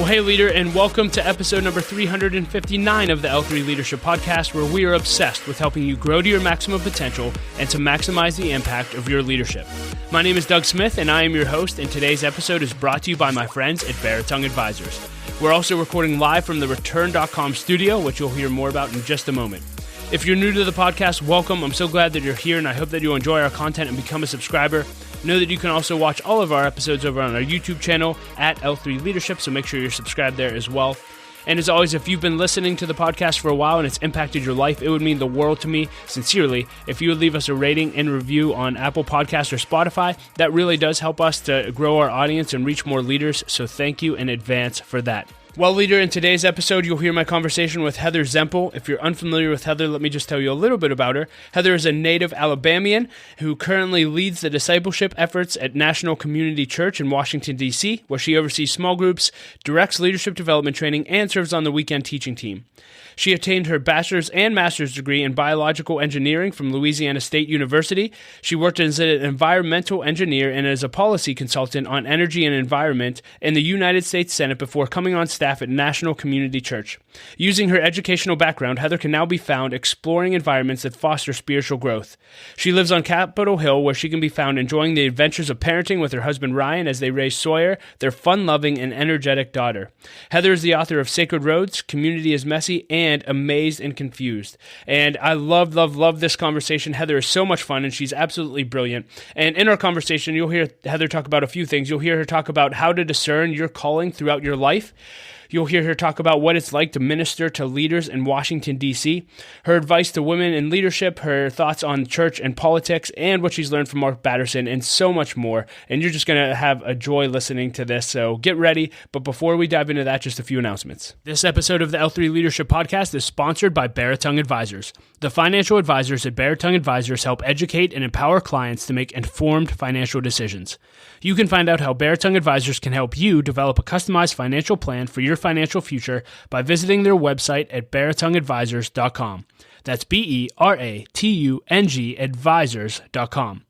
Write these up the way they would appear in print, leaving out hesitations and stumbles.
Hey leader, and welcome to episode number 359 of the L3 Leadership Podcast, where we are obsessed with helping you grow to your maximum potential and to maximize the impact of your leadership. My name is Doug Smith, and I am your host, and today's episode is brought to you by my friends at Baritone Advisors. We're also recording live from the Return.com studio, which you'll hear more about in just a moment. If you're new to the podcast, welcome. I'm so glad that you're here, and I hope that you enjoy our content and become a subscriber. Know that you can also watch all of our episodes over on our YouTube channel at L3 Leadership, so make sure you're subscribed there as well. And as always, if you've been listening to the podcast for a while and it's impacted your life, it would mean the world to me, sincerely, if you would leave us a rating and review on Apple Podcasts or Spotify. That really does help us to grow our audience and reach more leaders, so thank you in advance for that. Well, leader, in today's episode, you'll hear my conversation with Heather Zempel. If you're unfamiliar with Heather, let me just tell you a little bit about her. Heather is a native Alabamian who currently leads the discipleship efforts at National Community Church in Washington, D.C., where she oversees small groups, directs leadership development training, and serves on the weekend teaching team. She attained her bachelor's and master's degree in biological engineering from Louisiana State University. She worked as an environmental engineer and as a policy consultant on energy and environment in the United States Senate before coming on staff at National Community Church. Using her educational background, Heather can now be found exploring environments that foster spiritual growth. She lives on Capitol Hill, where she can be found enjoying the adventures of parenting with her husband Ryan as they raise Sawyer, their fun-loving and energetic daughter. Heather is the author of Sacred Roads, Community is Messy, and Amazed and Confused. And I love this conversation. Heather is so much fun, and she's absolutely brilliant. And in our conversation, you'll hear Heather talk about a few things. You'll hear her talk about how to discern your calling throughout your life. You'll hear her talk about what it's like to minister to leaders in Washington, D.C., her advice to women in leadership, her thoughts on church and politics, and what she's learned from Mark Batterson, and so much more. And you're just going to have a joy listening to this, so get ready. But before we dive into that, just a few announcements. This episode of the L3 Leadership Podcast is sponsored by Baritone Advisors. The financial advisors at Baritone Advisors help educate and empower clients to make informed financial decisions. You can find out how Baritone Advisors can help you develop a customized financial plan for your financial future by visiting their website at baritoneadvisors.com. That's BERATUNG advisors.com.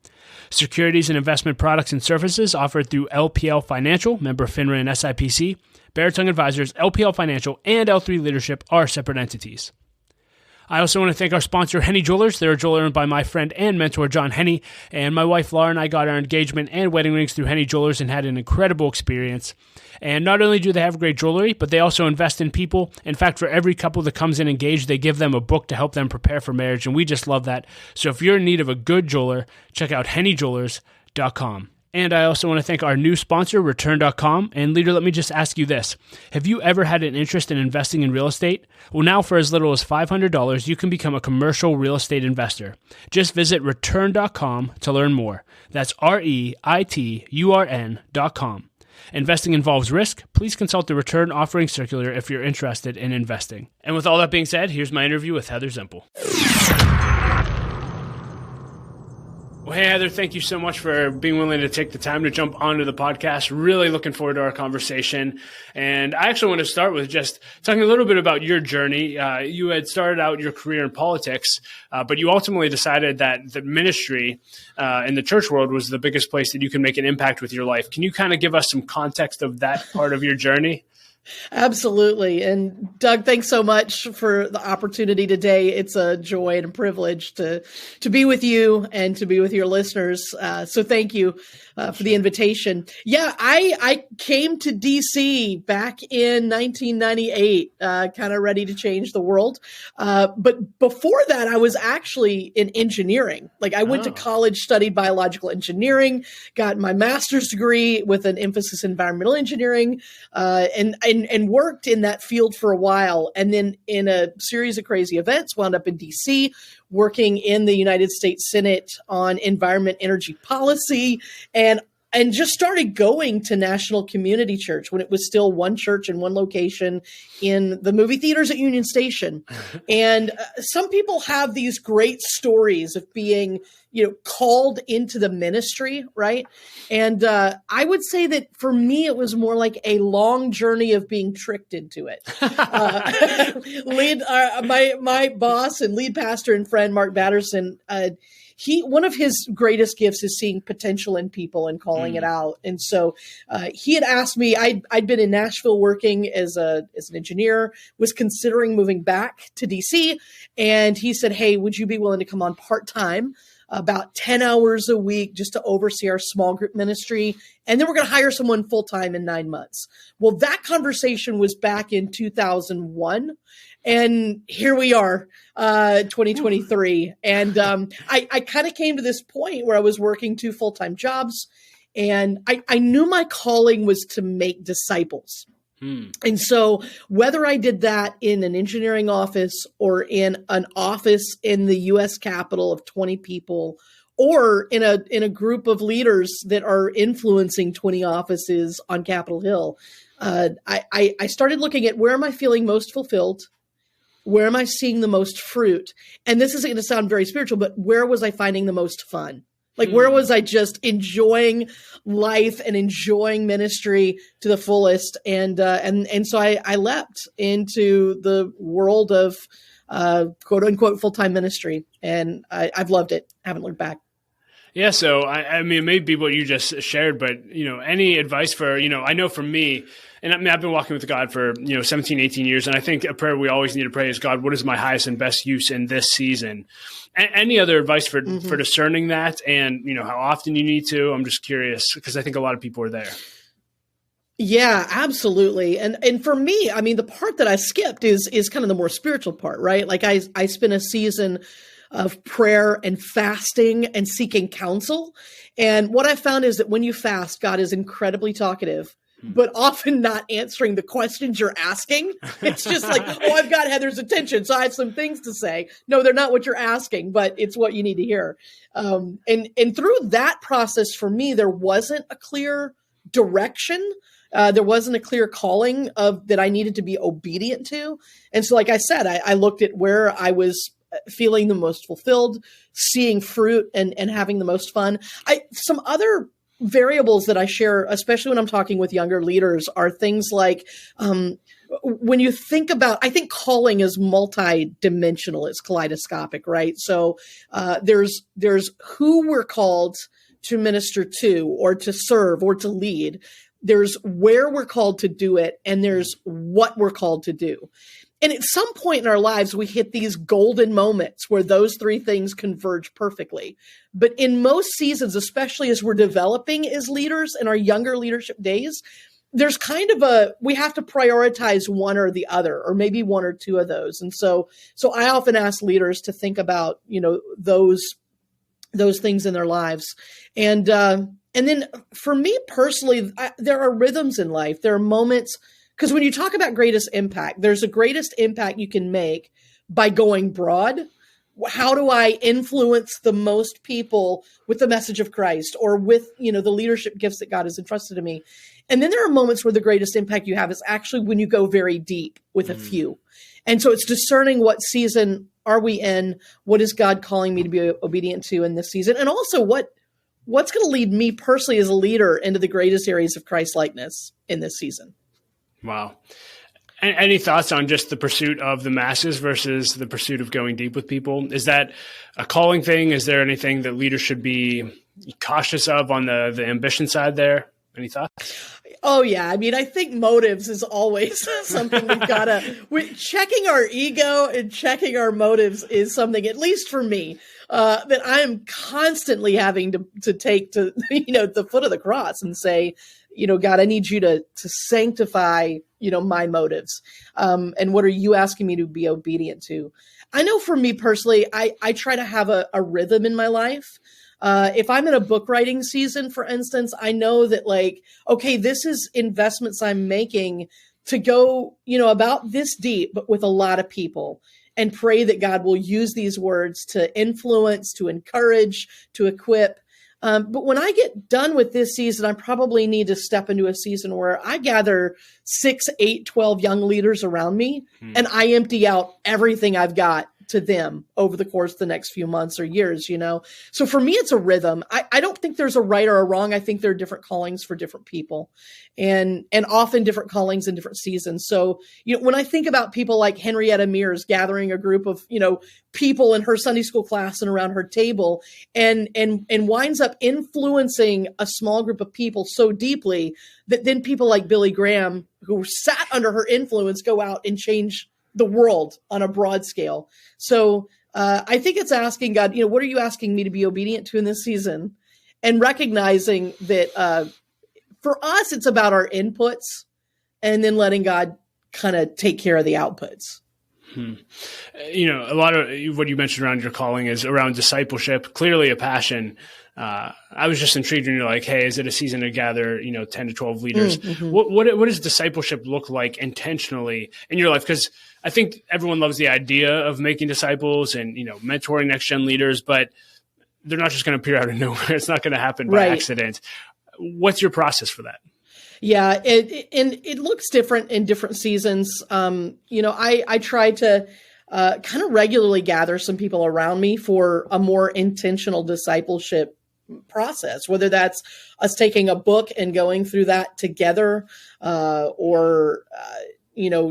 Securities and investment products and services offered through LPL Financial, member FINRA and SIPC. Baritone Advisors, LPL Financial, and L3 Leadership are separate entities. I also want to thank our sponsor, Henny Jewelers. They're a jeweler owned by my friend and mentor, John Henny, and my wife, Laura, and I got our engagement and wedding rings through Henny Jewelers and had an incredible experience. And not only do they have great jewelry, but they also invest in people. In fact, for every couple that comes in engaged, they give them a book to help them prepare for marriage, and we just love that. So if you're in need of a good jeweler, check out hennyjewelers.com. And I also want to thank our new sponsor, Return.com. And leader, let me just ask you this. Have you ever had an interest in investing in real estate? Well, now for as little as $500, you can become a commercial real estate investor. Just visit Return.com to learn more. That's REITURN.com. Investing involves risk. Please consult the Return Offering Circular if you're interested in investing. And with all that being said, here's my interview with Heather Zempel. Well, hey, Heather, thank you so much for being willing to take the time to jump onto the podcast. Really looking forward to our conversation. And I actually want to start with just talking a little bit about your journey. You had started out your career in politics, but you ultimately decided that the ministry in the church world was the biggest place that you can make an impact with your life. Can you kind of give us some context of that part of your journey? Absolutely. And Doug, thanks so much for the opportunity today. It's a joy and a privilege to be with you and to be with your listeners. So thank you for the invitation. Yeah, I came to DC back in 1998, kind of ready to change the world. But before that, I was actually in engineering. Like I went to college, studied biological engineering, got my master's degree with an emphasis in environmental engineering, and worked in that field for a while. And then in a series of crazy events, wound up in DC, working in the United States Senate on environment, energy policy, and just started going to National Community Church when it was still one church in one location in the movie theaters at Union Station. And some people have these great stories of being, called into the ministry, right? And I would say that for me, it was more like a long journey of being tricked into it. My boss and lead pastor and friend, Mark Batterson, one of his greatest gifts is seeing potential in people and calling it out. And so he had asked me, I'd been in Nashville working as an engineer, was considering moving back to DC. And he said, hey, would you be willing to come on part-time, about 10 hours a week, just to oversee our small group ministry? And then we're going to hire someone full-time in 9 months. Well, that conversation was back in 2001. And here we are, 2023. And I kind of came to this point where I was working 2 full-time jobs, and I knew my calling was to make disciples. And so whether I did that in an engineering office or in an office in the U.S. Capitol of 20 people, or in a group of leaders that are influencing 20 offices on Capitol Hill, I started looking at where am I feeling most fulfilled? Where am I seeing the most fruit? And this isn't going to sound very spiritual, but where was I finding the most fun? Like, where was I just enjoying life and enjoying ministry to the fullest? And so I leapt into the world of quote unquote full-time ministry, and I've loved it. Haven't looked back. Yeah. So I mean, it may be what you just shared, but any advice for, I know for me, and I mean, I've been walking with God for, 17, 18 years. And I think a prayer we always need to pray is, God, what is my highest and best use in this season? Any other advice for discerning that, and, how often you need to? I'm just curious, because I think a lot of people are there. Yeah, absolutely. And for me, I mean, the part that I skipped is kind of the more spiritual part, right? Like I spent a season of prayer and fasting and seeking counsel. And what I found is that when you fast, God is incredibly talkative, but often not answering the questions you're asking. It's just like, oh, I've got Heather's attention, so I have some things to say. No, they're not what you're asking, but it's what you need to hear. And through that process, for me, there wasn't a clear direction. There wasn't a clear calling that I needed to be obedient to. And so, like I said, I looked at where I was feeling the most fulfilled, seeing fruit, and having the most fun. Some other variables that I share, especially when I'm talking with younger leaders, are things like when you think about, I think calling is multi-dimensional, it's kaleidoscopic, right? So there's who we're called to minister to, or to serve, or to lead. There's where we're called to do it, and there's what we're called to do. And at some point in our lives, we hit these golden moments where those 3 things converge perfectly. But in most seasons, especially as we're developing as leaders in our younger leadership days, there's kind of we have to prioritize one or the other, or maybe 1 or 2 of those. And so I often ask leaders to think about, those things in their lives. And then for me personally, there are rhythms in life. There are moments. Because when you talk about greatest impact, there's a greatest impact you can make by going broad. How do I influence the most people with the message of Christ, or with, the leadership gifts that God has entrusted to me? And then there are moments where the greatest impact you have is actually when you go very deep with a few. And so it's discerning what season are we in? What is God calling me to be obedient to in this season? And also what's going to lead me personally as a leader into the greatest areas of Christ-likeness in this season? Wow. Any thoughts on just the pursuit of the masses versus the pursuit of going deep with people? Is that a calling thing? Is there anything that leaders should be cautious of on the ambition side there? Any thoughts? Oh, yeah. I mean, I think motives is always something we've got to, checking our ego and checking our motives is something, at least for me, that I am constantly having to take to, the foot of the cross and say, God, I need you to sanctify, my motives. And what are you asking me to be obedient to? I know for me personally, I try to have a rhythm in my life. If I'm in a book writing season, for instance, I know that okay, this is investments I'm making to go, about this deep, but with a lot of people, and pray that God will use these words to influence, to encourage, to equip. But when I get done with this season, I probably need to step into a season where I gather 6, 8, 12 young leaders around me, and I empty out everything I've got to them over the course of the next few months or years, So for me, it's a rhythm. I don't think there's a right or a wrong. I think there are different callings for different people and often different callings in different seasons. So, when I think about people like Henrietta Mears gathering a group of, people in her Sunday school class and around her table and winds up influencing a small group of people so deeply that then people like Billy Graham, who sat under her influence, go out and change the world on a broad scale. So I think it's asking God, what are you asking me to be obedient to in this season? And recognizing that for us, it's about our inputs and then letting God kind of take care of the outputs. A lot of what you mentioned around your calling is around discipleship, clearly a passion. I was just intrigued when you're like, hey, is it a season to gather, 10 to 12 leaders? Mm-hmm. What does discipleship look like intentionally in your life? Because I think everyone loves the idea of making disciples and, mentoring next gen leaders, but they're not just going to appear out of nowhere. It's not going to happen by accident. What's your process for that? Yeah, it looks different in different seasons. I try to kind of regularly gather some people around me for a more intentional discipleship process, whether that's us taking a book and going through that together, or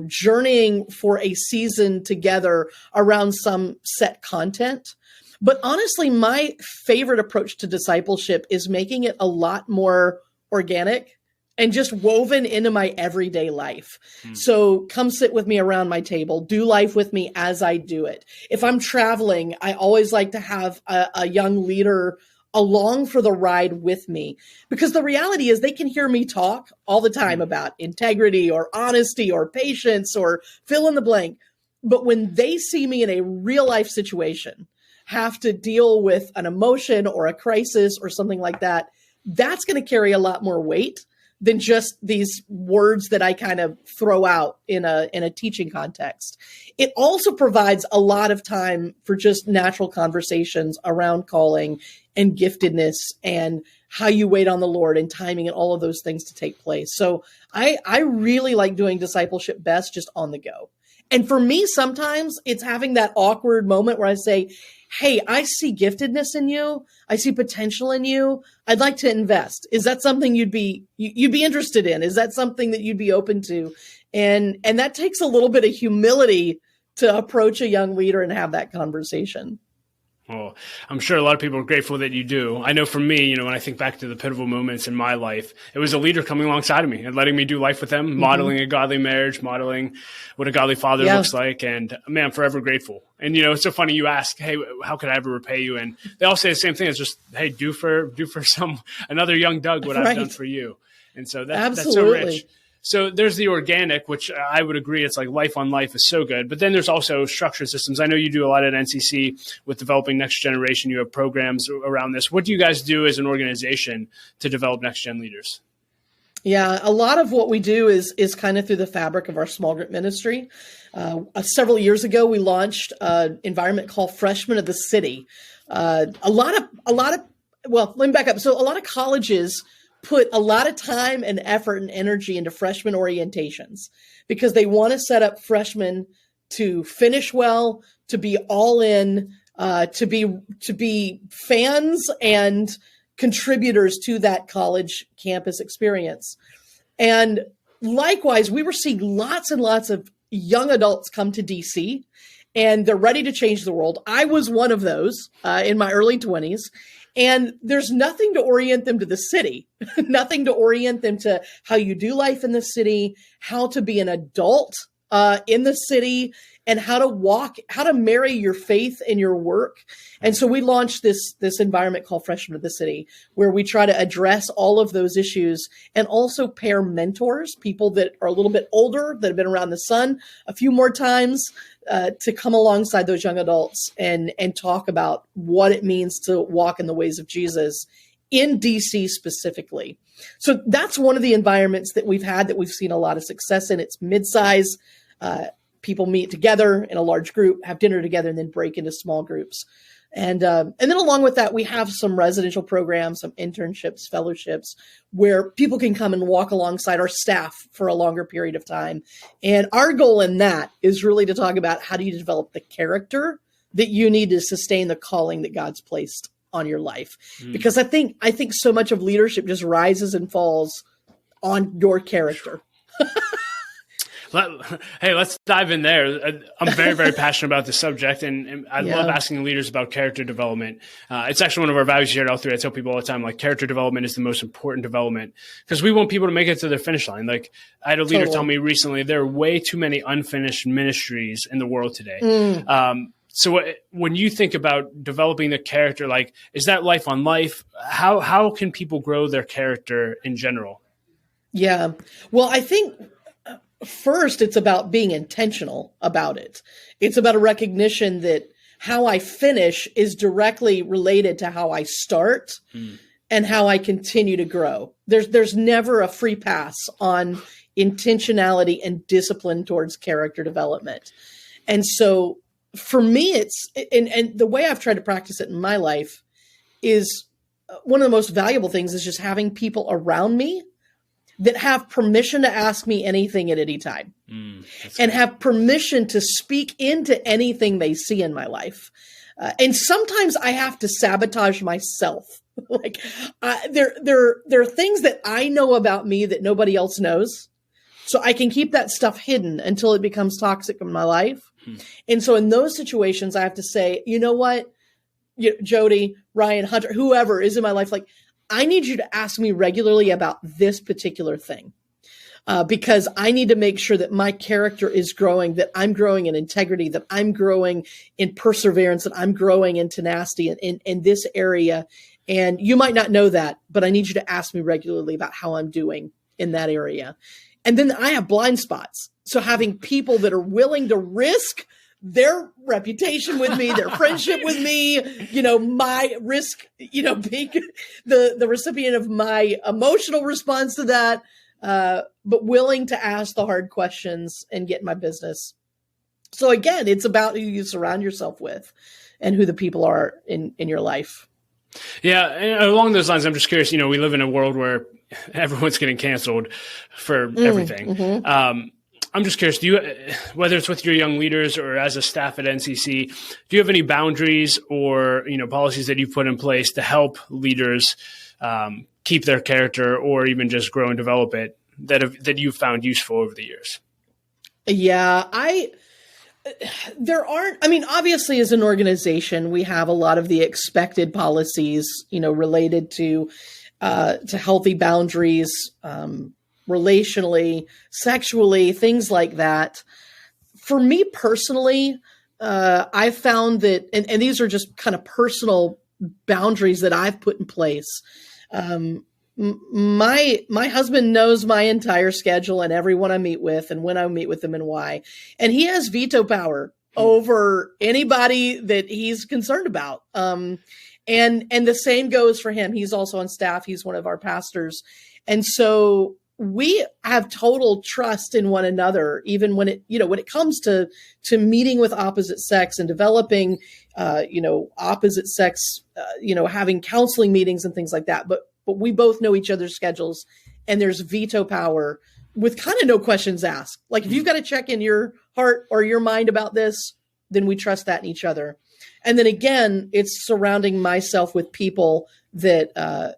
journeying for a season together around some set content. But honestly, my favorite approach to discipleship is making it a lot more organic and just woven into my everyday life. So come sit with me around my table, do life with me as I do it. If I'm traveling, I always like to have a young leader along for the ride with me, because the reality is they can hear me talk all the time about integrity or honesty or patience or fill in the blank. But when they see me in a real life situation, have to deal with an emotion or a crisis or something like that, that's going to carry a lot more weight than just these words that I kind of throw out in a teaching context. It also provides a lot of time for just natural conversations around calling and giftedness and how you wait on the Lord and timing and all of those things to take place. So I really like doing discipleship best just on the go. And for me, sometimes it's having that awkward moment where I say, hey, I see giftedness in you. I see potential in you. I'd like to invest. Is that something you'd be interested in? Is that something that you'd be open to? And that takes a little bit of humility to approach a young leader and have that conversation. Well, I'm sure a lot of people are grateful that you do. I know for me, when I think back to the pivotal moments in my life, it was a leader coming alongside of me and letting me do life with them, modeling a godly marriage, modeling what a godly father looks like. And man, I'm forever grateful. And, it's so funny you ask, hey, how could I ever repay you? And they all say the same thing. It's just, hey, do for another young Doug what I've done for you. And so that's so rich. So there's the organic, which I would agree, it's like life on life is so good. But then there's also structured systems. I know you do a lot at NCC with developing next generation. You have programs around this. What do you guys do as an organization to develop next gen leaders? Yeah, a lot of what we do is kind of through the fabric of our small group ministry. Several years ago, we launched an environment called Freshmen of the City. Well, let me back up. So a lot of colleges put a lot of time and effort and energy into freshman orientations because they want to set up freshmen to finish well, to be all in, to be fans and contributors to that college campus experience. And likewise, we were seeing lots and lots of young adults come to DC and they're ready to change the world. I was one of those in my early 20s. And there's nothing to orient them to the city, nothing to orient them to how you do life in the city, how to be an adult in the city, and how to marry your faith and your work. And so we launched this environment called Freshmen of the City, where we try to address all of those issues and also pair mentors, people that are a little bit older, that have been around the sun a few more times, to come alongside those young adults and talk about what it means to walk in the ways of Jesus in DC specifically. So that's one of the environments that we've had that we've seen a lot of success in. It's mid-size. People meet together in a large group, have dinner together, and then break into small groups. And then along with that, we have some residential programs, some internships, fellowships, where people can come and walk alongside our staff for a longer period of time. And our goal in that is really to talk about how do you develop the character that you need to sustain the calling that God's placed on your life. Because I think so much of leadership just rises and falls on your character. Hey, let's dive in there. I'm very, very passionate about this subject, and I love asking leaders about character development. It's actually one of our values here at L3. I tell people all the time, like, character development is the most important development because we want people to make it to their finish line. Like, I had a leader tell me recently, there are way too many unfinished ministries in the world today. So when you think about developing the character, like, is that life on life? How can people grow their character in general? Yeah. Well, I think first, it's about being intentional about it. It's about a recognition that how I finish is directly related to how I start and how I continue to grow. There's never a free pass on intentionality and discipline towards character development. And so for me, it's, and the way I've tried to practice it in my life is one of the most valuable things is just having people around me that have permission to ask me anything at any time and have permission to speak into anything they see in my life. And sometimes I have to sabotage myself. Like there are things that I know about me that nobody else knows. So I can keep that stuff hidden until it becomes toxic in my life. And so in those situations, I have to say, you know what, Jody, Ryan, Hunter, whoever is in my life, like, I need you to ask me regularly about this particular thing because I need to make sure that my character is growing, that I'm growing in integrity, that I'm growing in perseverance, that I'm growing in tenacity in this area. And you might not know that, but I need you to ask me regularly about how I'm doing in that area. And then I have blind spots. So having people that are willing to risk their reputation with me, their friendship with me, my risk, being the recipient of my emotional response to that, but willing to ask the hard questions and get in my business. So again, it's about who you surround yourself with and who the people are in your life. Yeah. And along those lines, I'm just curious, we live in a world where everyone's getting canceled for everything. I'm just curious, whether it's with your young leaders or as a staff at NCC, do you have any boundaries or, policies that you've put in place to help leaders keep their character or even just grow and develop it that you've found useful over the years? Yeah, obviously as an organization, we have a lot of the expected policies, related to healthy boundaries, relationally, sexually, things like that. For me personally, I found that, and these are just kind of personal boundaries that I've put in place. My husband knows my entire schedule and everyone I meet with and when I meet with them and why. And he has veto power over anybody that he's concerned about. And the same goes for him. He's also on staff. He's one of our pastors. And so we have total trust in one another, even when it comes to meeting with opposite sex and developing, opposite sex, having counseling meetings and things like that. But we both know each other's schedules and there's veto power with kind of no questions asked. Like if you've got to check in your heart or your mind about this, then we trust that in each other. And then again, it's surrounding myself with people that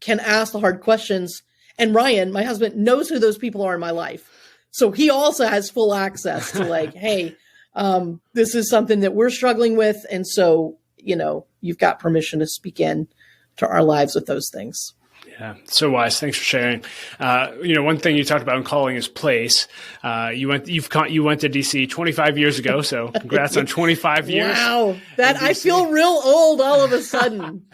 can ask the hard questions. And Ryan, my husband, knows who those people are in my life. So he also has full access to like, hey, this is something that we're struggling with. And so, you've got permission to speak in to our lives with those things. Yeah, so wise. Thanks for sharing. One thing you talked about in calling is place. You went to DC 25 years ago, so congrats on 25 years. Wow, that I feel real old all of a sudden.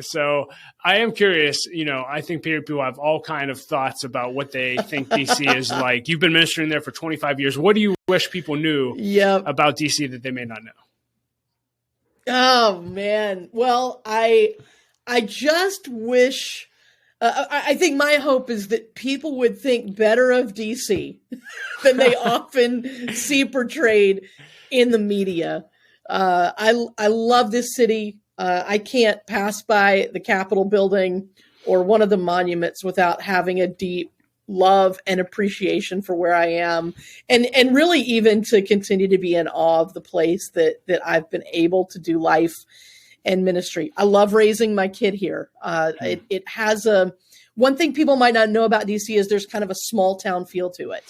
So I am curious, I think people have all kind of thoughts about what they think DC is like. You've been ministering there for 25 years. What do you wish people knew about DC that they may not know? Oh, man. Well, I just wish, I think my hope is that people would think better of DC than they often see portrayed in the media. I love this city. I can't pass by the Capitol building or one of the monuments without having a deep love and appreciation for where I am, and really even to continue to be in awe of the place that I've been able to do life and ministry. I love raising my kid here. It has one thing people might not know about DC is there's kind of a small town feel to it,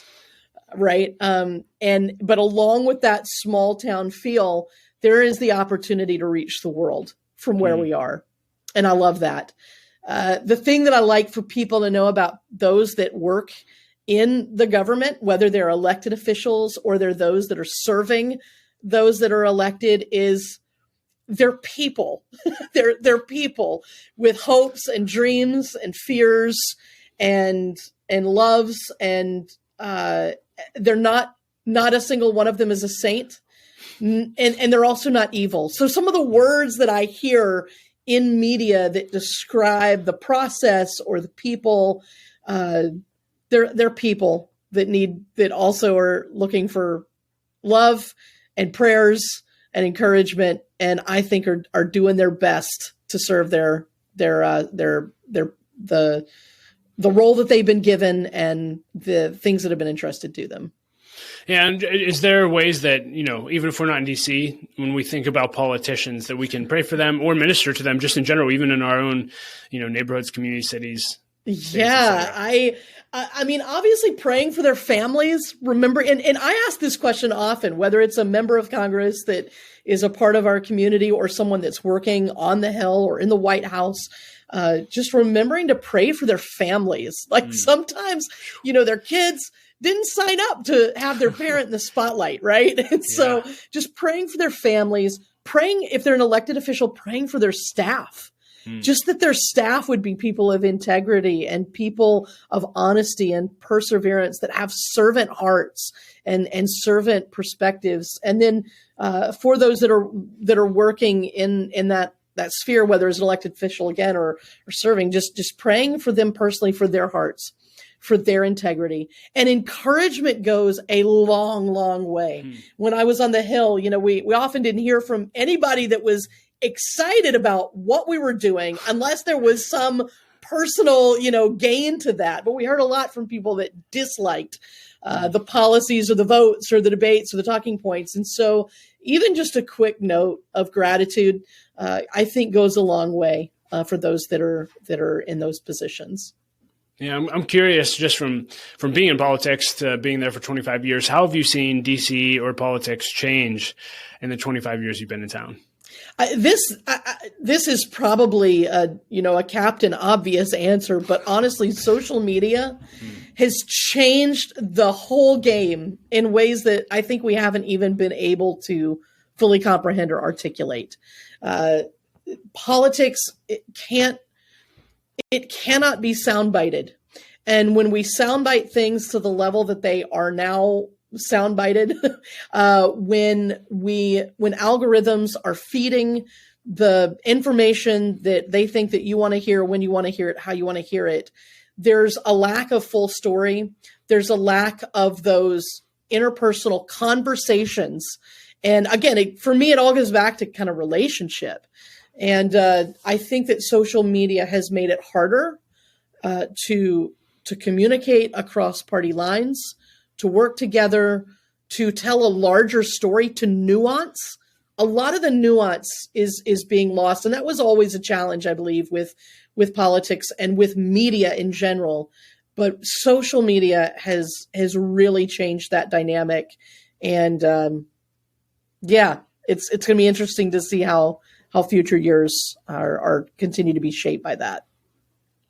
right? But along with that small town feel, there is the opportunity to reach the world from where we are. And I love that. The thing that I like for people to know about those that work in the government, whether they're elected officials or they're those that are serving those that are elected, is they're people. they're people with hopes and dreams and fears and loves, and they're not a single one of them is a saint, and they're also not evil. So some of the words that I hear in media that describe the process or the people, they're people that also are looking for love and prayers and encouragement, and I think are doing their best to serve the role that they've been given and the things that have been entrusted to them. And is there ways that, even if we're not in DC, when we think about politicians, that we can pray for them or minister to them just in general, even in our own, neighborhoods, communities, cities? Yeah, I mean, obviously praying for their families, remember, and I ask this question often, whether it's a member of Congress that is a part of our community or someone that's working on the Hill or in the White House, just remembering to pray for their families. Like sometimes, their kids didn't sign up to have their parent in the spotlight, right? And so just praying for their families, praying if they're an elected official, praying for their staff. Just that their staff would be people of integrity and people of honesty and perseverance that have servant hearts and servant perspectives. And then for those that are working in that sphere, whether as an elected official again or serving, just praying for them personally, for their hearts, for their integrity. And encouragement goes a long, long way. When I was on the Hill, we often didn't hear from anybody that was excited about what we were doing unless there was some personal, gain to that. But we heard a lot from people that disliked the policies or the votes or the debates or the talking points. And so even just a quick note of gratitude, I think goes a long way for those that are in those positions. Yeah, I'm curious, just from being in politics to being there for 25 years, how have you seen DC or politics change in the 25 years you've been in town? This is probably a Captain Obvious answer, but honestly, social media has changed the whole game in ways that I think we haven't even been able to fully comprehend or articulate. Politics, it cannot be soundbited. And when we soundbite things to the level that they are now soundbited, when algorithms are feeding the information that they think that you want to hear, when you want to hear it, how you want to hear it, there's a lack of full story. There's a lack of those interpersonal conversations. And again, for me, it all goes back to kind of relationship. And I think that social media has made it harder to communicate across party lines, to work together, to tell a larger story, to nuance. A lot of the nuance is being lost. And that was always a challenge, I believe, with politics and with media in general. But social media has really changed that dynamic. And it's going to be interesting to see how future years are continue to be shaped by that.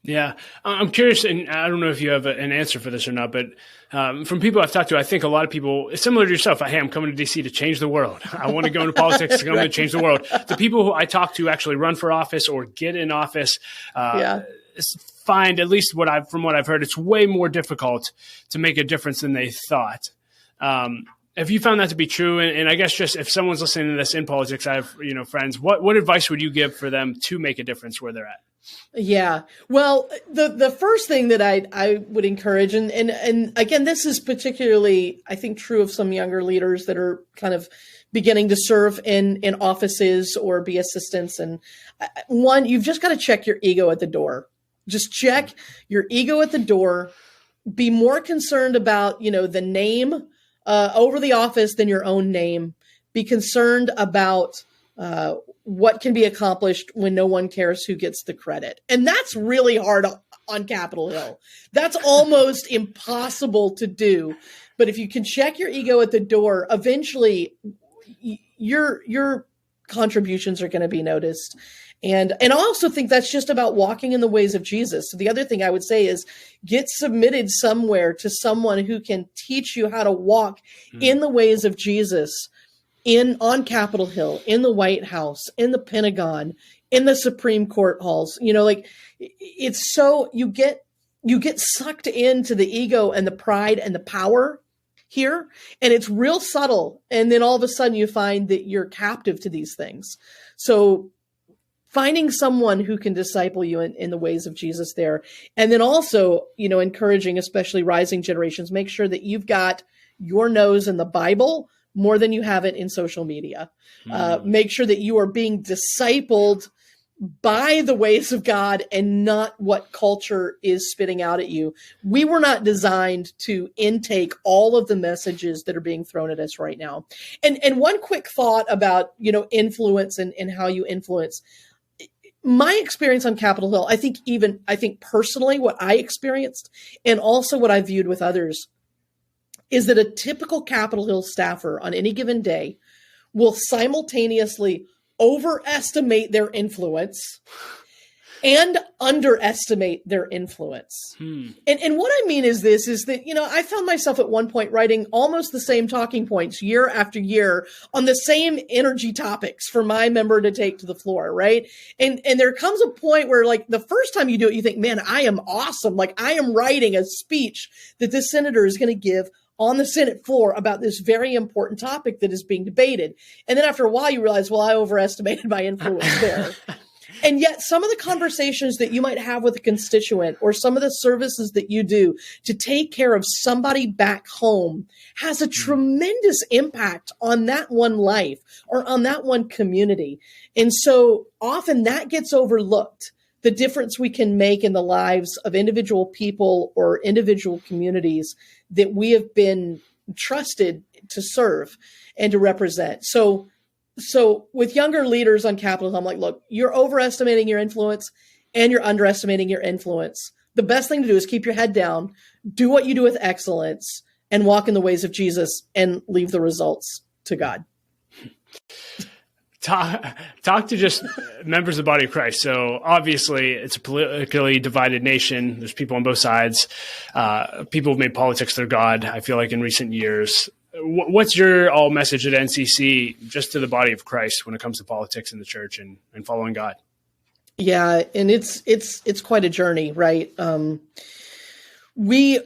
Yeah, I'm curious, and I don't know if you have an answer for this or not, but from people I've talked to, I think a lot of people, similar to yourself, hey, I'm coming to DC to change the world. I want to go into politics, I'm going to change the world. The people who I talk to actually run for office or get in office find, at least from what I've heard, it's way more difficult to make a difference than they thought. Have you found that to be true? And I guess just if someone's listening to this in politics, I have friends, what advice would you give for them to make a difference where they're at? Yeah. Well, the first thing that I would encourage, and again, this is particularly, I think, true of some younger leaders that are kind of beginning to serve in offices or be assistants. And one, you've just got to check your ego at the door. Just check your ego at the door. be more concerned about, the name over the office than your own name. Be concerned about what can be accomplished when no one cares who gets the credit. And that's really hard on Capitol Hill. That's almost impossible to do. But if you can check your ego at the door, eventually your contributions are going to be noticed. And I also think that's just about walking in the ways of Jesus. So the other thing I would say is get submitted somewhere to someone who can teach you how to walk in the ways of Jesus on Capitol Hill, in the White House, in the Pentagon, in the Supreme Court halls. It's so you get sucked into the ego and the pride and the power here, and it's real subtle. And then all of a sudden you find that you're captive to these things. So finding someone who can disciple you in the ways of Jesus there. And then also, encouraging, especially rising generations, make sure that you've got your nose in the Bible more than you have it in social media. Make sure that you are being discipled by the ways of God and not what culture is spitting out at you. We were not designed to intake all of the messages that are being thrown at us right now. And one quick thought about, influence and how you influence. My experience on Capitol Hill, I think personally what I experienced and also what I viewed with others is that a typical Capitol Hill staffer on any given day will simultaneously overestimate their influence and underestimate their influence. And what I mean is that, I found myself at one point writing almost the same talking points year after year on the same energy topics for my member to take to the floor, right? And there comes a point where, like, the first time you do it, you think, man, I am awesome. Like, I am writing a speech that this senator is going to give on the Senate floor about this very important topic that is being debated. And then after a while, you realize, well, I overestimated my influence there. And yet some of the conversations that you might have with a constituent or some of the services that you do to take care of somebody back home has a tremendous impact on that one life or on that one community. And so often that gets overlooked, the difference we can make in the lives of individual people or individual communities that we have been trusted to serve and to represent. So with younger leaders on Capitol Hill, I'm like, look, you're overestimating your influence and you're underestimating your influence. The best thing to do is keep your head down, do what you do with excellence, and walk in the ways of Jesus and leave the results to God. Talk to just members of the body of Christ. So obviously it's a politically divided nation. There's people on both sides. People have made politics their God, I feel like, in recent years. What's your all message at NCC just to the body of Christ when it comes to politics in the church and following God? Yeah. And it's quite a journey, right? We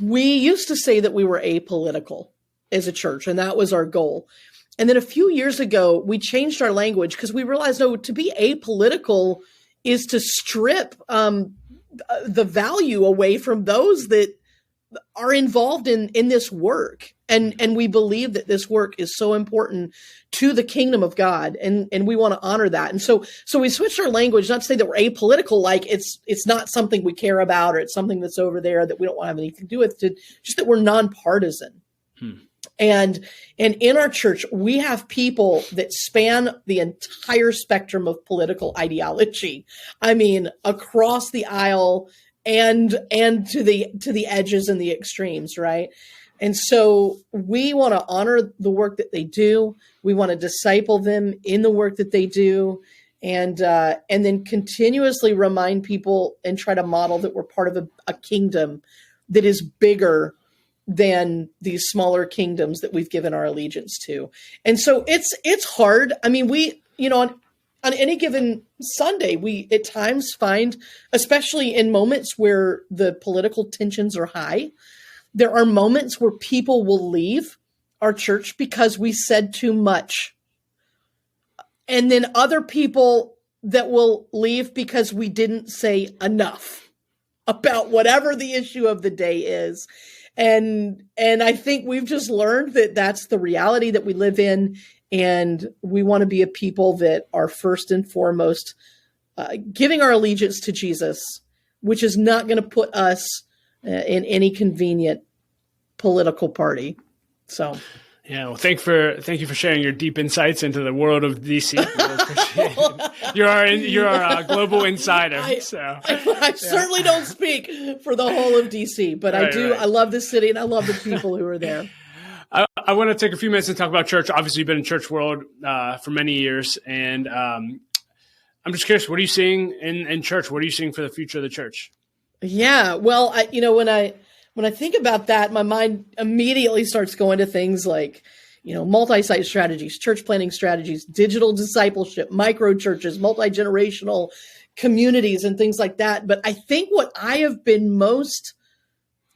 used to say that we were apolitical as a church, and that was our goal. And then a few years ago, we changed our language because we realized, no, to be apolitical is to strip the value away from those that are involved in this work. And we believe that this work is so important to the kingdom of God, and we want to honor that. And so we switched our language, not to say that we're apolitical, like it's not something we care about or it's something that's over there that we don't want to have anything to do with, just that we're nonpartisan. And in our church, we have people that span the entire spectrum of political ideology. I mean, across the aisle and to the edges and the extremes, right? And so we want to honor the work that they do. We want to disciple them in the work that they do, and then continuously remind people and try to model that we're part of a kingdom that is bigger than these smaller kingdoms that we've given our allegiance to. And so it's hard. I mean, we, on any given Sunday, we at times find, especially in moments where the political tensions are high, there are moments where people will leave our church because we said too much. And then other people that will leave because we didn't say enough about whatever the issue of the day is. And I think we've just learned that that's the reality that we live in. And we want to be a people that are first and foremost giving our allegiance to Jesus, which is not going to put us in any convenient political party. So. Yeah, well, thank you for sharing your deep insights into the world of DC. You're our global insider. I certainly don't speak for the whole of DC, but I do. Right. I love this city and I love the people who are there. I want to take a few minutes and talk about church. Obviously, you've been in church world for many years, and I'm just curious, what are you seeing in church? What are you seeing for the future of the church? Yeah, well, when I think about that, my mind immediately starts going to things like, multi-site strategies, church planning strategies, digital discipleship, micro churches, multi-generational communities, and things like that. But I think what I have been most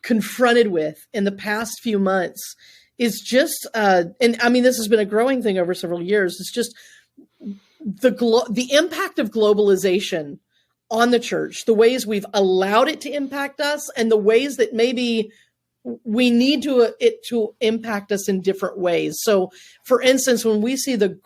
confronted with in the past few months is just, this has been a growing thing over several years. It's just the impact of globalization on the church, the ways we've allowed it to impact us, and the ways that maybe we need it to impact us in different ways. So, for instance, when we see the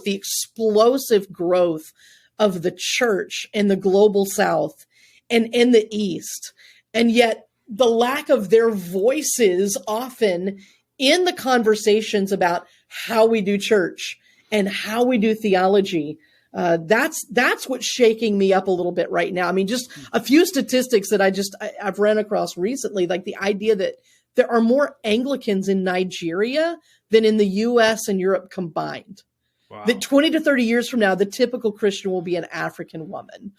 explosive growth of the church in the global South and in the East, and yet the lack of their voices often in the conversations about how we do church and how we do theology, that's what's shaking me up a little bit right now. I mean, just a few statistics that I've ran across recently, like the idea that there are more Anglicans in Nigeria than in the US and Europe combined. Wow. That 20 to 30 years from now, the typical Christian will be an African woman.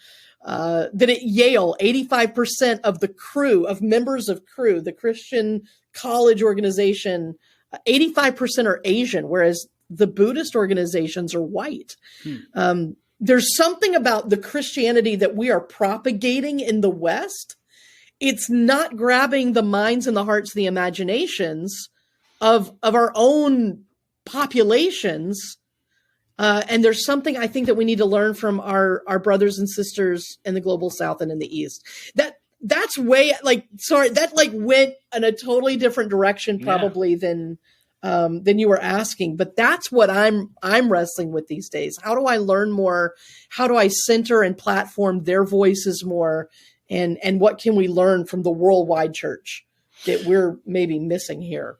That at Yale, 85% of the crew, of members of crew, the Christian college organization, 85% are Asian, whereas the Buddhist organizations are white. There's something about the Christianity that we are propagating in the West. It's not grabbing the minds and the hearts, the imaginations of our own populations. And there's something I think that we need to learn from our brothers and sisters in the global South and in the East. That's way that went in a totally different direction probably than you were asking, but that's what I'm wrestling with these days. How do I learn more? How do I center and platform their voices more? And what can we learn from the worldwide church that we're maybe missing here?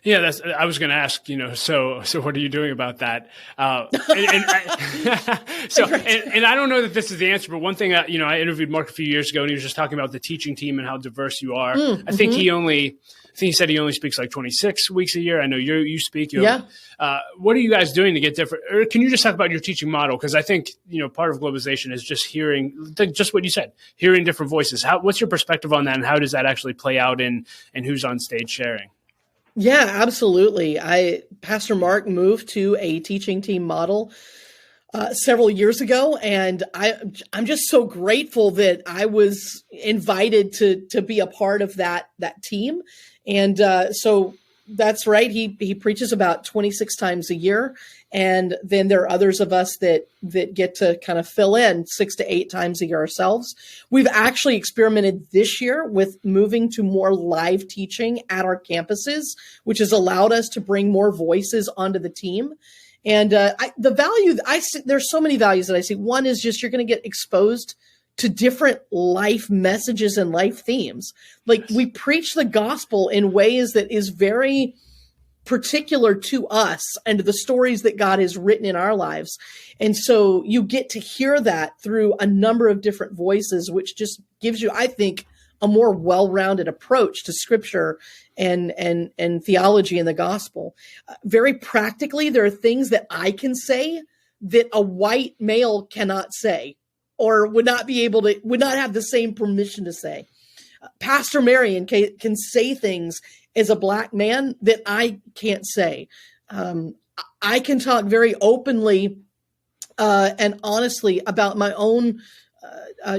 Yeah, I was going to ask, so what are you doing about that? And I don't know that this is the answer, but one thing, I interviewed Mark a few years ago, and he was just talking about the teaching team and how diverse you are. I think he said he only speaks like 26 weeks a year. I know you speak. What are you guys doing to get different? Or can you just talk about your teaching model? Because I think, part of globalization is just hearing, just what you said, hearing different voices. What's your perspective on that, and how does that actually play out in who's on stage sharing? Yeah, absolutely. Pastor Mark moved to a teaching team model several years ago, and I'm just so grateful that I was invited to be a part of that team. And so that's right. He preaches about 26 times a year, and then there are others of us that get to kind of fill in 6 to 8 times a year ourselves. We've actually experimented this year with moving to more live teaching at our campuses, which has allowed us to bring more voices onto the team. And there's so many values that I see. One is just you're going to get exposed to different life messages and life themes. Like we preach the gospel in ways that is very particular to us and to the stories that God has written in our lives. And so you get to hear that through a number of different voices, which just gives you, I think, a more well-rounded approach to scripture and theology and the gospel. Very practically, there are things that I can say that a white male cannot say, or would not have the same permission to say. Pastor Marion can say things as a Black man that I can't say. I can talk very openly and honestly about my own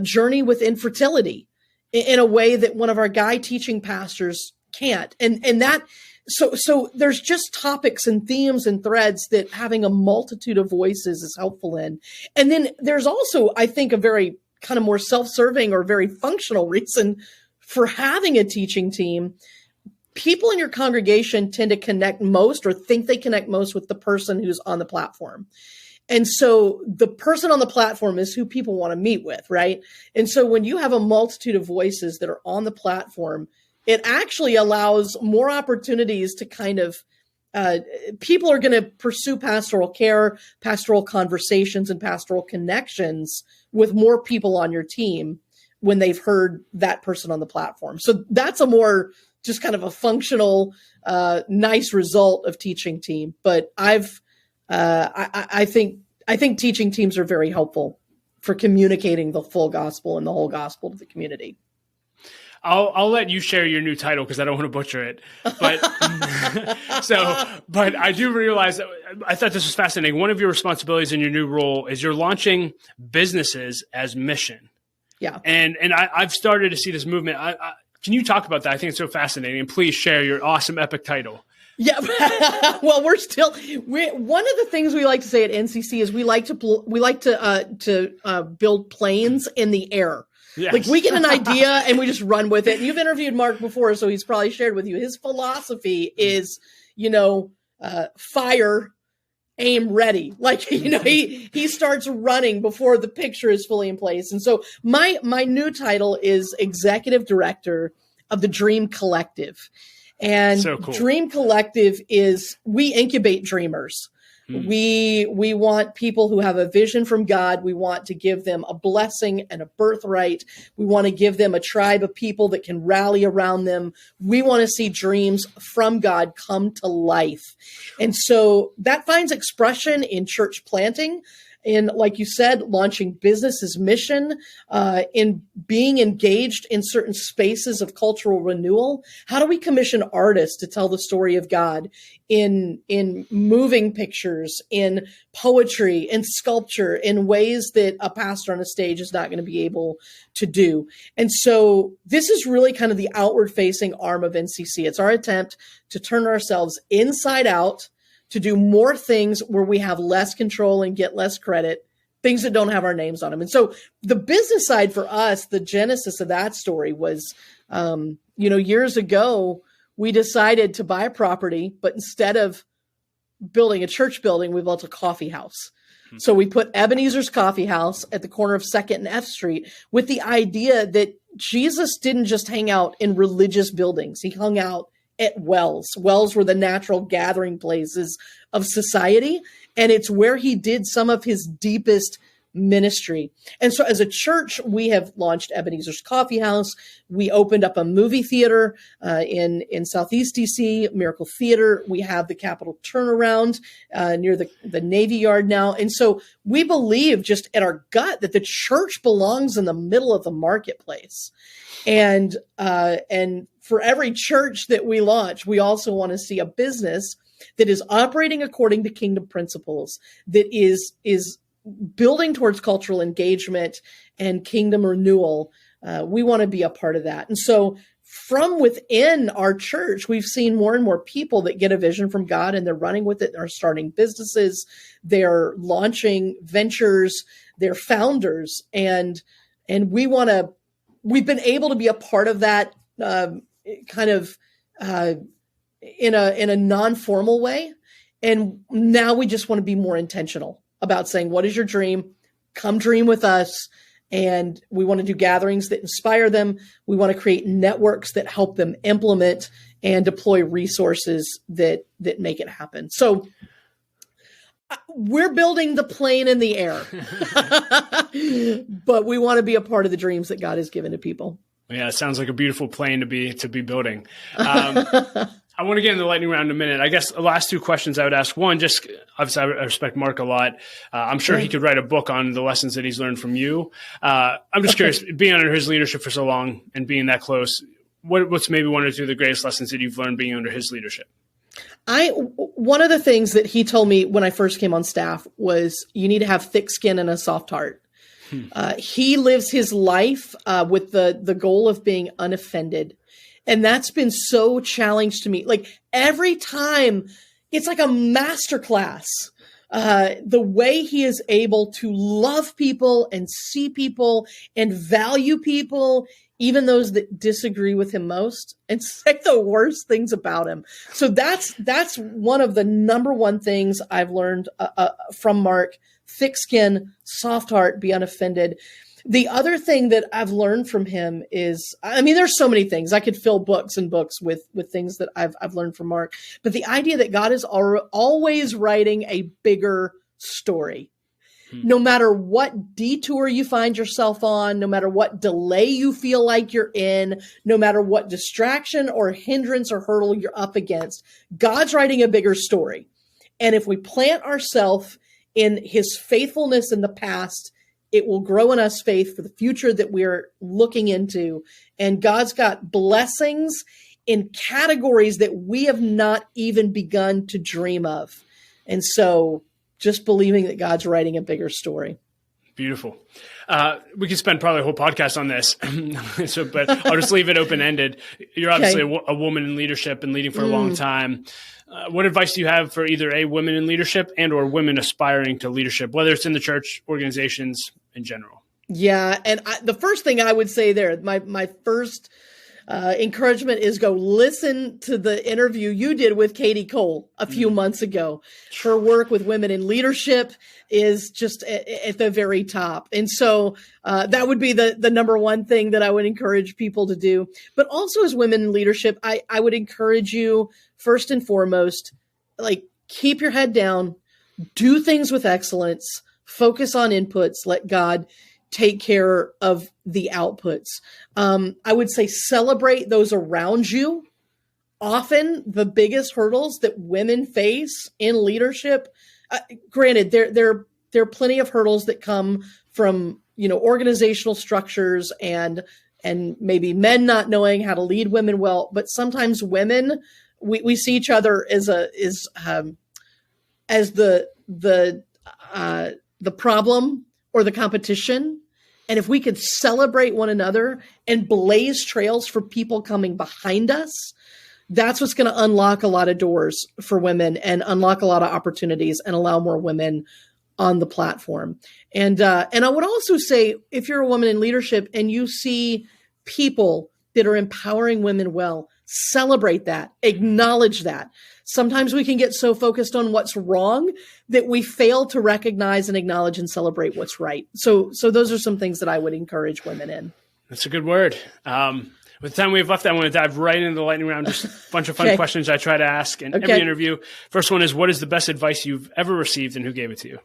journey with infertility in a way that one of our guy teaching pastors can't. And that, so there's just topics and themes and threads that having a multitude of voices is helpful in. And then there's also, I think, a very kind of more self-serving or very functional reason for having a teaching team. People in your congregation tend to connect most or think they connect most with the person who's on the platform. And so the person on the platform is who people want to meet with, right? And so when you have a multitude of voices that are on the platform, it actually allows more opportunities to kind of, people are going to pursue pastoral care, pastoral conversations, and pastoral connections with more people on your team when they've heard that person on the platform. So that's a more just kind of a functional, nice result of teaching team. But I think teaching teams are very helpful for communicating the full gospel and the whole gospel to the community. I'll let you share your new title because I don't want to butcher it. But but I do realize that I thought this was fascinating. One of your responsibilities in your new role is you're launching businesses as mission. Yeah. And I've started to see this movement. Can you talk about that? I think it's so fascinating. And please share your awesome epic title. Yeah. Well, one of the things we like to say at NCC is we like to build planes in the air. Yes. Like we get an idea and we just run with it. And you've interviewed Mark before, so he's probably shared with you. His philosophy is, fire, aim, ready. Like, he starts running before the picture is fully in place. And so my new title is Executive Director of the Dream Collective. And so cool. Dream Collective is, we incubate dreamers. We want people who have a vision from God. We want to give them a blessing and a birthright. We want to give them a tribe of people that can rally around them. We want to see dreams from God come to life. And so that finds expression in church planting, in, like you said, launching business as mission, in being engaged in certain spaces of cultural renewal. How do we commission artists to tell the story of God in moving pictures, in poetry, in sculpture, in ways that a pastor on a stage is not going to be able to do? And so this is really kind of the outward facing arm of NCC. It's our attempt to turn ourselves inside out, to do more things where we have less control and get less credit, things that don't have our names on them. And so the business side for us, the genesis of that story was, years ago, we decided to buy a property, but instead of building a church building, we built a coffee house. So we put Ebenezer's Coffee House at the corner of 2nd and F Street with the idea that Jesus didn't just hang out in religious buildings. He hung out at wells. Wells were the natural gathering places of society, and it's where he did some of his deepest ministry. And so as a church, we have launched Ebenezer's Coffee House. We opened up a movie theater in Southeast DC, Miracle Theater. We have the Capitol Turnaround near the Navy Yard now. And so we believe just at our gut that the church belongs in the middle of the marketplace. And for every church that we launch, we also want to see a business that is operating according to kingdom principles, that is building towards cultural engagement and kingdom renewal. We want to be a part of that. And so from within our church, we've seen more and more people that get a vision from God and they're running with it, are starting businesses, they're launching ventures, they're founders. And we've been able to be a part of that in a non-formal way. And now we just want to be more intentional about saying, what is your dream? Come dream with us. And we want to do gatherings that inspire them. We want to create networks that help them implement and deploy resources that make it happen. So we're building the plane in the air, but we want to be a part of the dreams that God has given to people. Yeah, it sounds like a beautiful plane to be building. I want to get in the lightning round in a minute. I guess the last two questions I would ask. One, just obviously I respect Mark a lot. I'm sure he could write a book on the lessons that he's learned from you. I'm just curious, being under his leadership for so long and being that close, what's maybe one or two of the greatest lessons that you've learned being under his leadership? One of the things that he told me when I first came on staff was you need to have thick skin and a soft heart. He lives his life with the goal of being unoffended. And that's been so challenged to me. Like every time, it's like a masterclass. The way he is able to love people and see people and value people, even those that disagree with him most, and say the worst things about him. So that's one of the number one things I've learned from Mark. thick skin, soft heart, be unoffended. The other thing that I've learned from him is, I mean, there's so many things. I could fill books and books with things that I've learned from Mark, but the idea that God is always writing a bigger story. No matter what detour you find yourself on, no matter what delay you feel like you're in, no matter what distraction or hindrance or hurdle you're up against, God's writing a bigger story. And if we plant ourselves in his faithfulness in the past, it will grow in us faith for the future that we're looking into. And God's got blessings in categories that we have not even begun to dream of. And so just believing that God's writing a bigger story. Beautiful. We could spend probably a whole podcast on this, but I'll just leave it open-ended. You're obviously a woman in leadership and leading for a long time. What advice do you have for either women in leadership and or women aspiring to leadership, whether it's in the church, organizations in general? Yeah. And the first thing I would say there, my first encouragement is go listen to the interview you did with Katie Cole a few months ago. Her work with women in leadership is just at the very top. And so that would be the number one thing that I would encourage people to do. But also as women in leadership, I would encourage you first and foremost, like keep your head down, do things with excellence, focus on inputs, let God take care of the outputs. I would say celebrate those around you. Often the biggest hurdles that women face in leadership, granted, there are plenty of hurdles that come from, organizational structures and maybe men not knowing how to lead women well, but sometimes women, we see each other as the problem or the competition. And if we could celebrate one another and blaze trails for people coming behind us, that's what's going to unlock a lot of doors for women and unlock a lot of opportunities and allow more women on the platform. And I would also say, if you're a woman in leadership and you see people that are empowering women well, celebrate that, acknowledge that. Sometimes we can get so focused on what's wrong that we fail to recognize and acknowledge and celebrate what's right. So those are some things that I would encourage women in. That's a good word. With the time we have left, I want to dive right into the lightning round. Just a bunch of fun questions I try to ask in every interview. First one is, what is the best advice you've ever received and who gave it to you?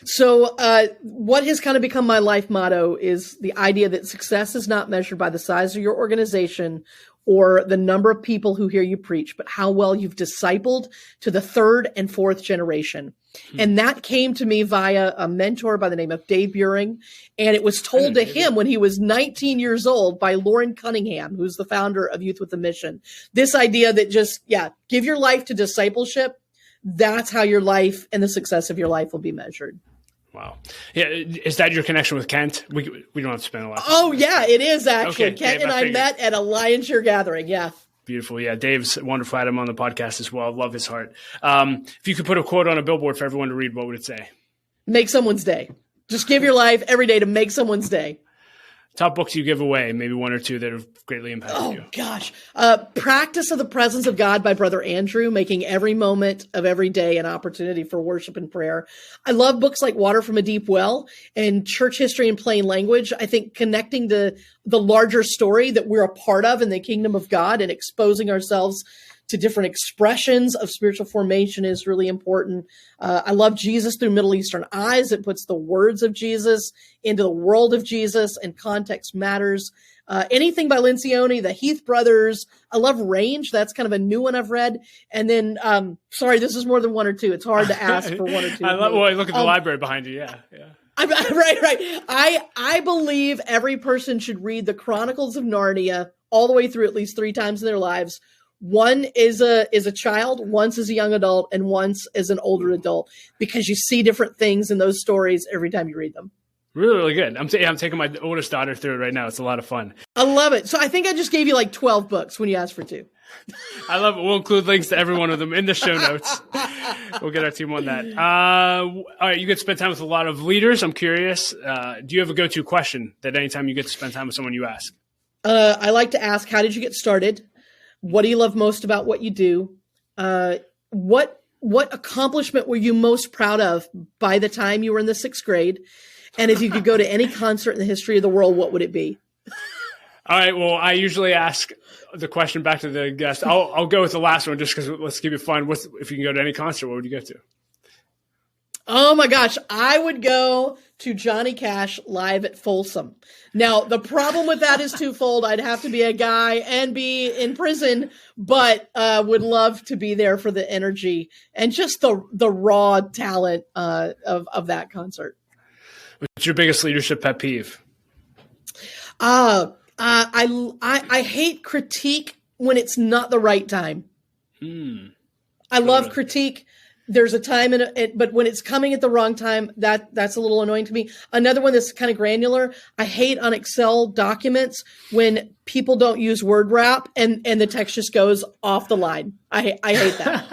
So what has kind of become my life motto is the idea that success is not measured by the size of your organization or the number of people who hear you preach, but how well you've discipled to the third and fourth generation. And that came to me via a mentor by the name of Dave Buring. And it was told to him when he was 19 years old by Lauren Cunningham, who's the founder of Youth with a Mission. This idea that give your life to discipleship. That's how your life and the success of your life will be measured. Wow. Yeah. Is that your connection with Kent? We don't have to spend a lot of time. Oh, yeah, it is actually. Okay, Kent and I met at a Lion's Share gathering. Yeah. Beautiful. Yeah. Dave's wonderful. I had him on the podcast as well. Love his heart. If you could put a quote on a billboard for everyone to read, what would it say? Make someone's day. Just give your life every day to make someone's day. Top books you give away, maybe one or two that have greatly impacted you. Oh, gosh. Practice of the Presence of God by Brother Andrew, making every moment of every day an opportunity for worship and prayer. I love books like Water from a Deep Well and Church History in Plain Language. I think connecting to the larger story that we're a part of in the kingdom of God and exposing ourselves to different expressions of spiritual formation is really important. I love Jesus Through Middle Eastern Eyes. It puts the words of Jesus into the world of Jesus, and context matters. Anything by Lencioni, the Heath brothers. I love Range. That's kind of a new one I've read. And then, sorry, this is more than one or two. It's hard to ask for one or two. Look at the library behind you. Yeah. Right. I believe every person should read the Chronicles of Narnia all the way through at least 3 times in their lives. One is a child, once as a young adult, and once as an older adult, because you see different things in those stories every time you read them. Really, really good. I'm taking my oldest daughter through it right now. It's a lot of fun. I love it. So I think I just gave you like 12 books when you asked for 2. I love it. We'll include links to every one of them in the show notes. We'll get our team on that. All right, you get to spend time with a lot of leaders. I'm curious. Do you have a go-to question that anytime you get to spend time with someone you ask? I like to ask, how did you get started? What do you love most about what you do? What what accomplishment were you most proud of by the time you were in the 6th grade? And if you could go to any concert in the history of the world, what would it be? All right. Well, I usually ask the question back to the guest. I'll go with the last one just because let's keep it fun. If you can go to any concert, what would you go to? Oh my gosh, I would go to Johnny Cash live at Folsom. Now, the problem with that is twofold. I'd have to be a guy and be in prison, but would love to be there for the energy and just the raw talent of that concert. What's your biggest leadership pet peeve? I hate critique when it's not the right time. I love critique. There's a time but when it's coming at the wrong time, that's a little annoying to me. Another one that's kind of granular. I hate on Excel documents when people don't use word wrap and the text just goes off the line. I hate that.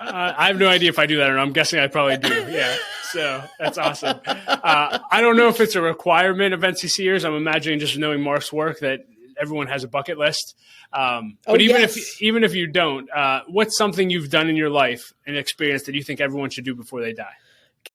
I have no idea if I do that or not. I'm guessing I probably do. Yeah. So that's awesome. I don't know if it's a requirement of NCCers. I'm imagining just knowing Mark's work that everyone has a bucket list. But even if you don't, what's something you've done in your life and experience that you think everyone should do before they die?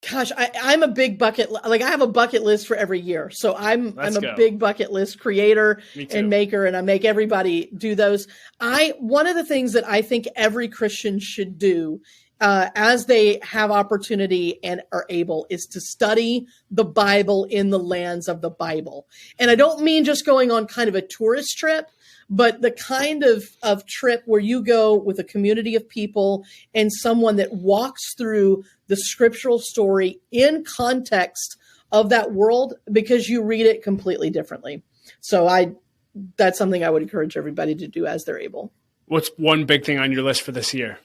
Gosh, I'm a big I have a bucket list for every year. So I'm a big bucket list creator and maker, and I make everybody do those. One of the things that I think every Christian should do as they have opportunity and are able is to study the Bible in the lands of the Bible. And I don't mean just going on kind of a tourist trip, but the kind of trip where you go with a community of people and someone that walks through the scriptural story in context of that world, because you read it completely differently. So that's something I would encourage everybody to do as they're able. What's one big thing on your list for this year?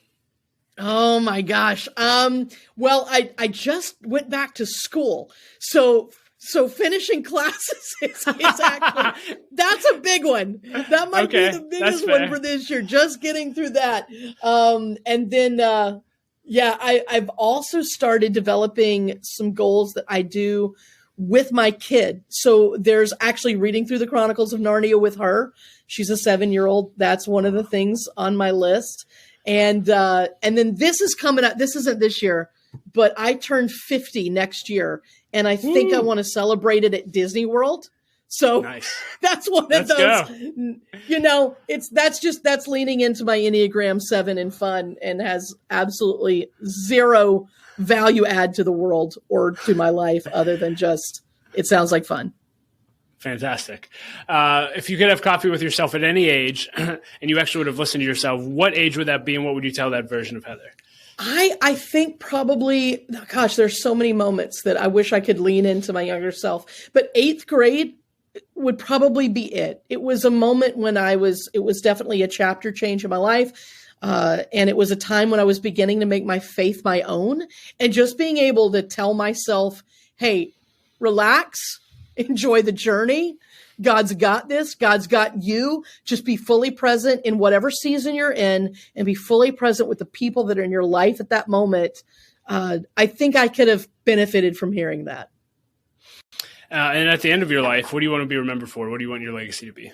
Oh my gosh. Well, I just went back to school. So finishing classes is actually, that's a big one. That might be the biggest one for this year, just getting through that. And then, I've also started developing some goals that I do with my kid. So there's actually reading through the Chronicles of Narnia with her. She's a 7-year-old. That's one of the things on my list. And then this is coming up. This isn't this year, but I turn 50 next year, and I think I want to celebrate it at Disney World. So nice. That's one of those. Go. That's leaning into my Enneagram 7 and fun, and has absolutely zero value add to the world or to my life other than just it sounds like fun. Fantastic. If you could have coffee with yourself at any age and you actually would have listened to yourself, what age would that be and what would you tell that version of Heather? I think probably, gosh, there's so many moments that I wish I could lean into my younger self. But 8th grade would probably be it. It was a moment when it was definitely a chapter change in my life. And it was a time when I was beginning to make my faith my own. And just being able to tell myself, hey, relax. Enjoy the journey. God's got this. God's got you. Just be fully present in whatever season you're in and be fully present with the people that are in your life at that moment. I think I could have benefited from hearing that. And at the end of your life, what do you want to be remembered for? What do you want your legacy to be?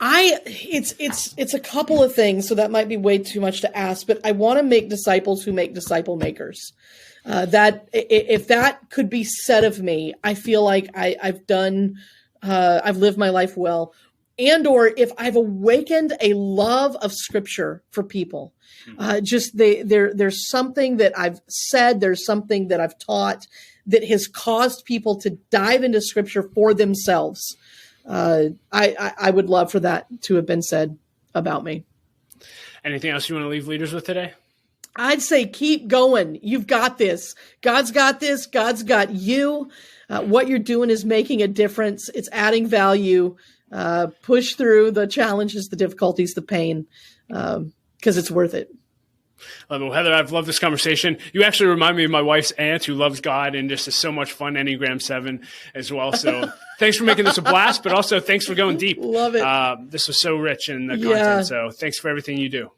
It's a couple of things, so that might be way too much to ask, but I want to make disciples who make disciple makers. That if that could be said of me, I feel like I've lived my life well, or if I've awakened a love of Scripture for people. There's something that I've said, there's something that I've taught that has caused people to dive into Scripture for themselves. I would love for that to have been said about me. Anything else you want to leave leaders with today? I'd say keep going. You've got this. God's got this. God's got you. What you're doing is making a difference. It's adding value. Push through the challenges, the difficulties, the pain, because it's worth it. Well, Heather, I've loved this conversation. You actually remind me of my wife's aunt who loves God and just is so much fun, Enneagram 7 as well. So thanks for making this a blast, but also thanks for going deep. Love it. This was so rich in the content, so thanks for everything you do.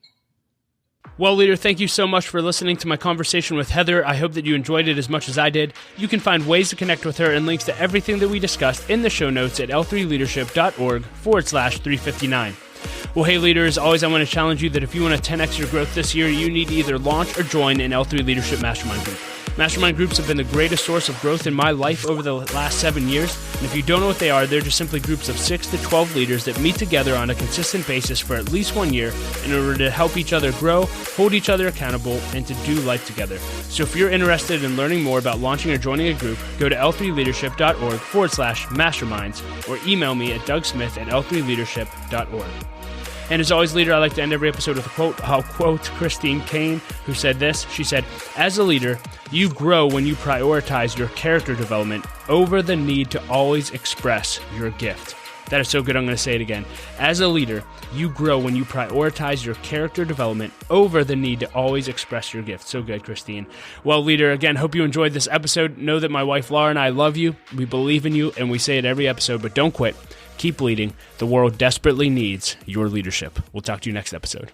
Well, leader, thank you so much for listening to my conversation with Heather. I hope that you enjoyed it as much as I did. You can find ways to connect with her and links to everything that we discussed in the show notes at l3leadership.org/359. Well, hey, leader, as always, I want to challenge you that if you want to 10x your growth this year, you need to either launch or join an L3 Leadership Mastermind Group. Mastermind groups have been the greatest source of growth in my life over the last 7 years, and if you don't know what they are, they're just simply groups of 6 to 12 leaders that meet together on a consistent basis for at least 1 year in order to help each other grow, hold each other accountable, and to do life together. So if you're interested in learning more about launching or joining a group, go to l3leadership.org/masterminds or email me at dougsmith@l3leadership.org. And as always, leader, I like to end every episode with a quote. I'll quote Christine Kane, who said this. She said, "As a leader, you grow when you prioritize your character development over the need to always express your gift." That is so good, I'm going to say it again. As a leader, you grow when you prioritize your character development over the need to always express your gift. So good, Christine. Well, leader, again, hope you enjoyed this episode. Know that my wife, Laura, and I love you. We believe in you, and we say it every episode, but don't quit. Keep leading. The world desperately needs your leadership. We'll talk to you next episode.